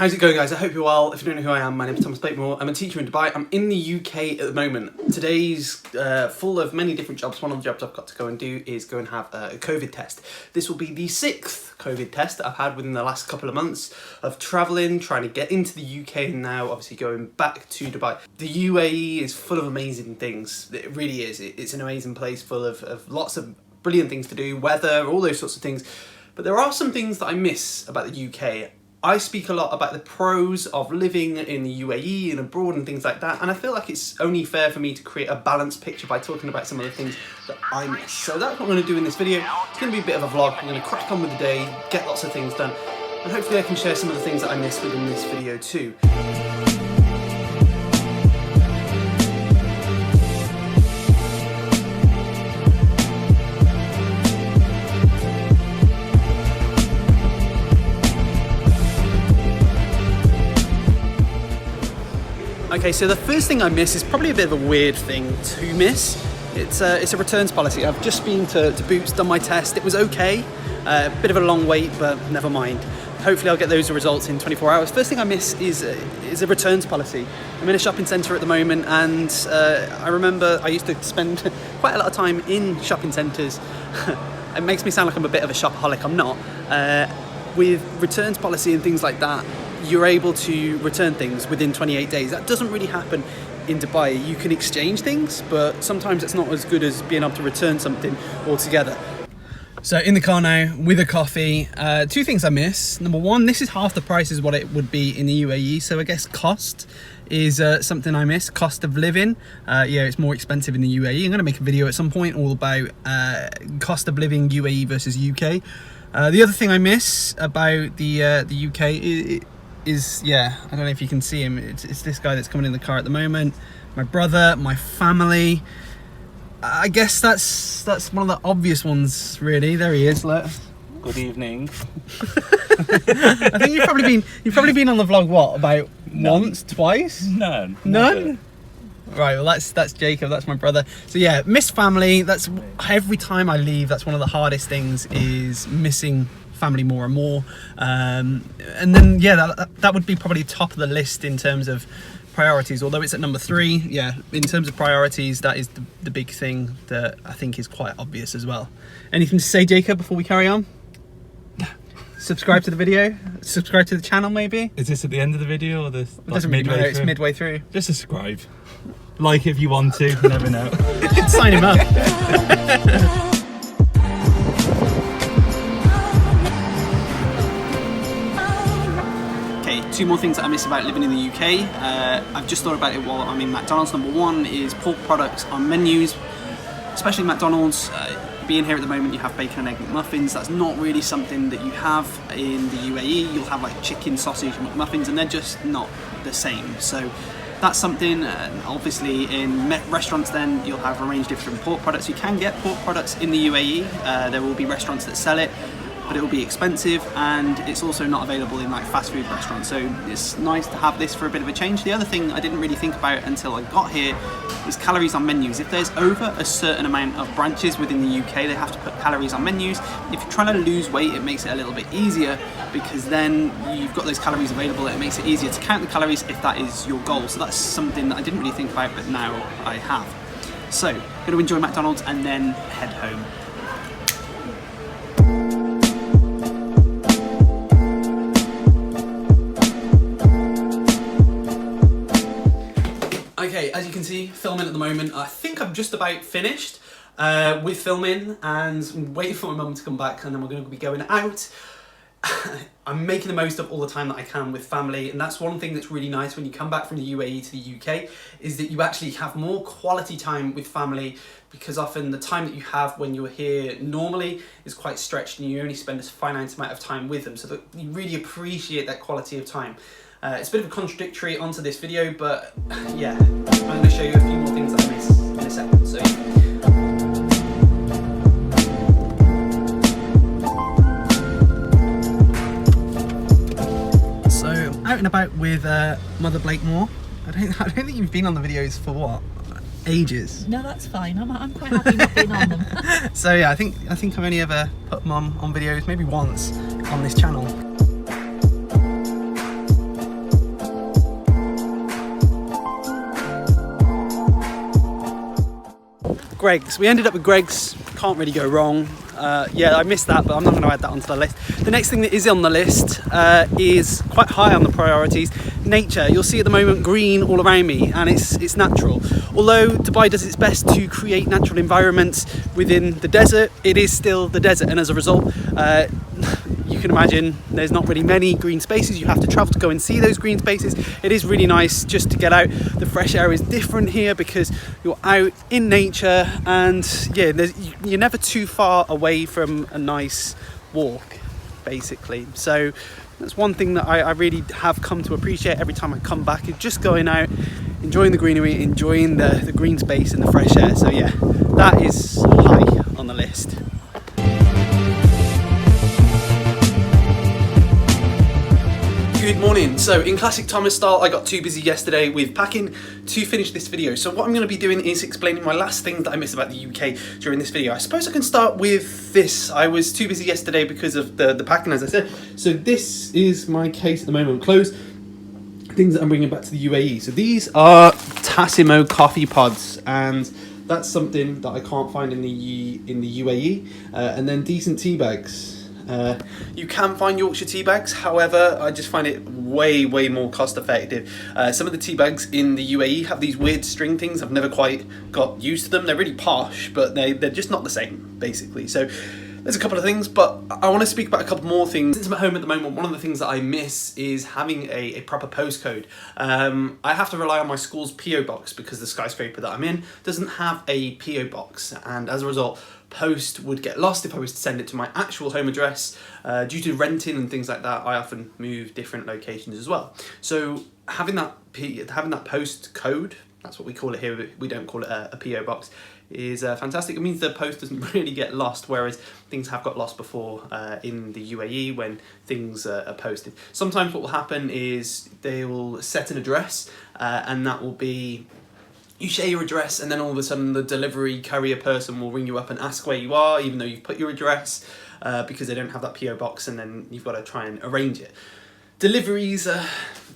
How's it going, guys? I hope you're well. If you don't know who I am, my name is Thomas Blakemore. I'm a teacher in Dubai. I'm in the UK at the moment. Today's full of many different jobs. One of the jobs I've got to go and do is go and have a COVID test. This will be the 6th COVID test that I've had within the last couple of months of travelling, trying to get into the UK, and now obviously going back to Dubai. The UAE is full of amazing things. It really is. It's an amazing place full of lots of brilliant things to do, weather, all those sorts of things. But there are some things that I miss about the UK. I speak a lot about the pros of living in the UAE and abroad and things like that, and I feel like it's only fair for me to create a balanced picture by talking about some of the things that I miss. So that's what I'm going to do in this video. It's going to be a bit of a vlog. I'm going to crack on with the day, get lots of things done, and hopefully I can share some of the things that I miss within this video too. Okay, so the first thing I miss is probably a bit of a weird thing to miss. It's a returns policy. I've just been to Boots, done my test. It was okay. A bit of a long wait, but never mind. Hopefully I'll get those results in 24 hours. First thing I miss is a returns policy. I'm in a shopping centre at the moment, and I remember I used to spend quite a lot of time in shopping centres. It makes me sound like I'm a bit of a shopaholic. I'm not. With returns policy and things like that, you're able to return things within 28 days. That doesn't really happen in Dubai. You can exchange things, but sometimes it's not as good as being able to return something altogether. So in the car now with a coffee. Two things I miss. Number one, this is half the price as what it would be in the UAE. So I guess cost is something I miss. Cost of living. Yeah, it's more expensive in the UAE. I'm going to make a video at some point all about cost of living UAE versus UK. The other thing I miss about the UK is, yeah, I don't know if you can see him. It's this guy that's coming in the car at the moment. My brother, my family. I guess that's one of the obvious ones, really. There he is. Look. Good evening. I think you've probably been on the vlog what, about once, twice? None. Right, well that's Jacob, that's my brother. So yeah, miss family. That's every time I leave, that's one of the hardest things, is missing family more and more. And then yeah, that would be probably top of the list in terms of priorities, although it's at number 3. Yeah, in terms of priorities, that is the big thing that I think is quite obvious as well. Anything to say, Jacob, before we carry on? Subscribe to the video, subscribe to the channel maybe. Is this at the end of the video or this? It doesn't really matter, it's midway through. Just subscribe. Like if you want to, you never know. Sign him up. Okay, 2 more things that I miss about living in the UK. I've just thought about it while I'm in McDonald's. Number 1 is pork products on menus, especially McDonald's. Being here at the moment, you have bacon and egg McMuffins. That's not really something that you have in the UAE. You'll have like chicken, sausage, McMuffins, and they're just not the same. So that's something. Obviously in restaurants then you'll have a range of different pork products. You can get pork products in the UAE. There will be restaurants that sell it, but it will be expensive, and it's also not available in like fast food restaurants. So it's nice to have this for a bit of a change. The other thing I didn't really think about until I got here is calories on menus. If there's over a certain amount of branches within the UK, they have to put calories on menus. If you're trying to lose weight, it makes it a little bit easier, because then you've got those calories available. It makes it easier to count the calories if that is your goal. So that's something that I didn't really think about, but now I have. So, going to enjoy McDonald's and then head home. Okay, as you can see, filming at the moment. I think I'm just about finished with filming, and waiting for my mum to come back, and then we're going to be going out. I'm making the most of all the time that I can with family, and that's one thing that's really nice when you come back from the UAE to the UK, is that you actually have more quality time with family, because often the time that you have when you're here normally is quite stretched, and you only spend a finite amount of time with them, so that you really appreciate that quality of time. It's a bit of a contradictory onto this video, but yeah, I'm going to show you a few more things that I miss in a second. So out and about with Mother Blakemore. I don't think you've been on the videos for what? Ages. No, that's fine. I'm quite happy not being on them. So yeah, I think I've only ever put Mum on videos maybe once on this channel. Greggs. We ended up with Greggs. Can't really go wrong. Yeah, I missed that, but I'm not going to add that onto the list. The next thing that is on the list is quite high on the priorities. Nature. You'll see at the moment green all around me, and it's natural. Although Dubai does its best to create natural environments within the desert, it is still the desert, and as a result, you can imagine there's not really many green spaces. You have to travel to go and see those green spaces. It is really nice just to get out. The fresh air is different here because you're out in nature, and yeah, you're never too far away from a nice walk, basically. So that's one thing that I really have come to appreciate every time I come back, is just going out, enjoying the greenery, enjoying the green space and the fresh air. So yeah, that is high on the list. Good morning. So in classic Thomas style, I got too busy yesterday with packing to finish this video. So what I'm going to be doing is explaining my last thing that I missed about the UK during this video. I suppose I can start with this. I was too busy yesterday because of the packing, as I said. So this is my case at the moment. Clothes, things that I'm bringing back to the UAE. So these are Tassimo coffee pods, and that's something that I can't find in the UAE. And then decent tea bags. You can find Yorkshire tea bags, however, I just find it way more cost effective. Some of the tea bags in the UAE have these weird string things. I've never quite got used to them. They're really posh, but they're just not the same, basically. So there's a couple of things, but I want to speak about a couple more things. Since I'm at home at the moment, one of the things that I miss is having a proper postcode. I have to rely on my school's PO box because the skyscraper that I'm in doesn't have a PO box, and as a result, post would get lost if I was to send it to my actual home address. Due to renting and things like that, I often move different locations as well. So having that post code, that's what we call it here, we don't call it a PO box, is fantastic. It means the post doesn't really get lost, whereas things have got lost before in the UAE when things are posted. Sometimes what will happen is they will set an address, and that will be, you share your address, and then all of a sudden the delivery courier person will ring you up and ask where you are, even though you've put your address, because they don't have that PO box, and then you've got to try and arrange it. Deliveries,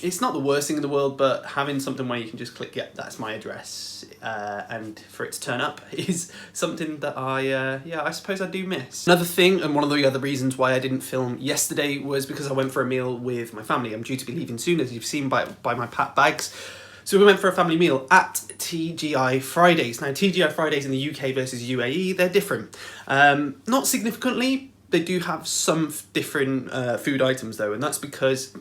it's not the worst thing in the world, but having something where you can just click, yeah, that's my address, and for it to turn up is something that I suppose I do miss. Another thing, and one of the other reasons why I didn't film yesterday, was because I went for a meal with my family. I'm due to be leaving soon, as you've seen by my packed bags. So we went for a family meal at TGI Fridays. Now, TGI Fridays in the UK versus UAE, they're different. Not significantly. They do have some different food items though, and that's because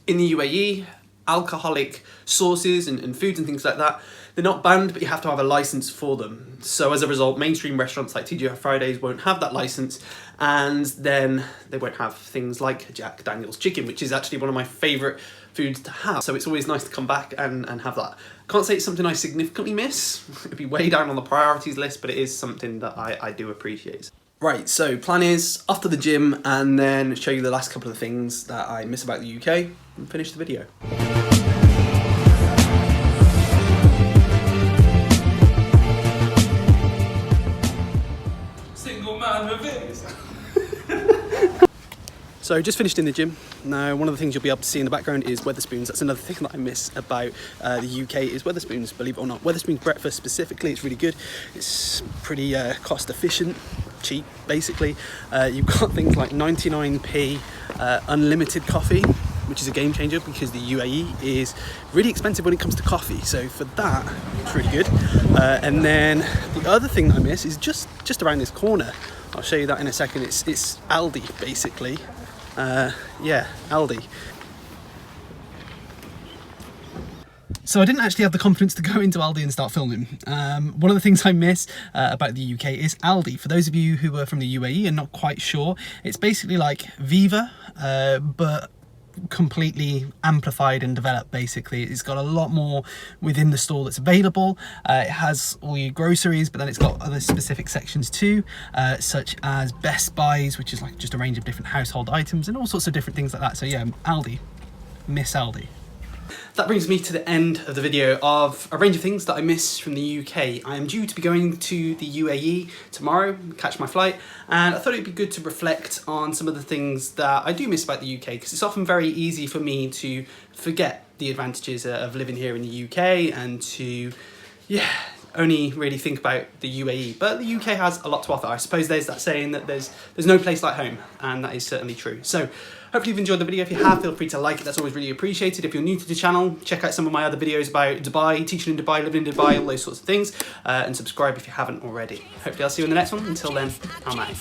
in the UAE, alcoholic sauces and foods and things like that, they're not banned, but you have to have a license for them. So as a result, mainstream restaurants like TGI Fridays won't have that license, and then they won't have things like Jack Daniel's chicken, which is actually one of my favourite foods to have. So it's always nice to come back and have that. Can't say it's something I significantly miss. It'd be way down on the priorities list, but it is something that I do appreciate. Right, so plan is off to the gym and then show you the last couple of things that I miss about the UK and finish the video. Single man reveals. So just finished in the gym. Now, one of the things you'll be able to see in the background is Wetherspoons. That's another thing that I miss about the UK is Wetherspoons, believe it or not. Wetherspoons breakfast specifically, it's really good. It's pretty cost efficient, cheap basically. You've got things like 99p unlimited coffee, which is a game changer because the UAE is really expensive when it comes to coffee. So for that, it's really good. And then the other thing that I miss is just around this corner. I'll show you that in a second. It's Aldi basically. Yeah, Aldi. So I didn't actually have the confidence to go into Aldi and start filming. One of the things I miss about the UK is Aldi. For those of you who are from the UAE and not quite sure, it's basically like Viva, but completely amplified and developed. Basically, it's got a lot more within the store that's available. It has all your groceries, but then it's got other specific sections too, such as Best Buys, which is like just a range of different household items and all sorts of different things like that. So yeah, Aldi, miss Aldi. That brings me to the end of the video of a range of things that I miss from the UK. I am due to be going to the UAE tomorrow, catch my flight, and I thought it'd be good to reflect on some of the things that I do miss about the UK, because it's often very easy for me to forget the advantages of living here in the UK and to, yeah, only really think about the UAE, but the UK has a lot to offer. I suppose there's that saying that there's no place like home, and that is certainly true. So hopefully you've enjoyed the video. If you have, feel free to like it. That's always really appreciated. If you're new to the channel, check out some of my other videos about Dubai, teaching in Dubai, living in Dubai, all those sorts of things, and subscribe if you haven't already. Hopefully I'll see you in the next one. Until then, I'm out.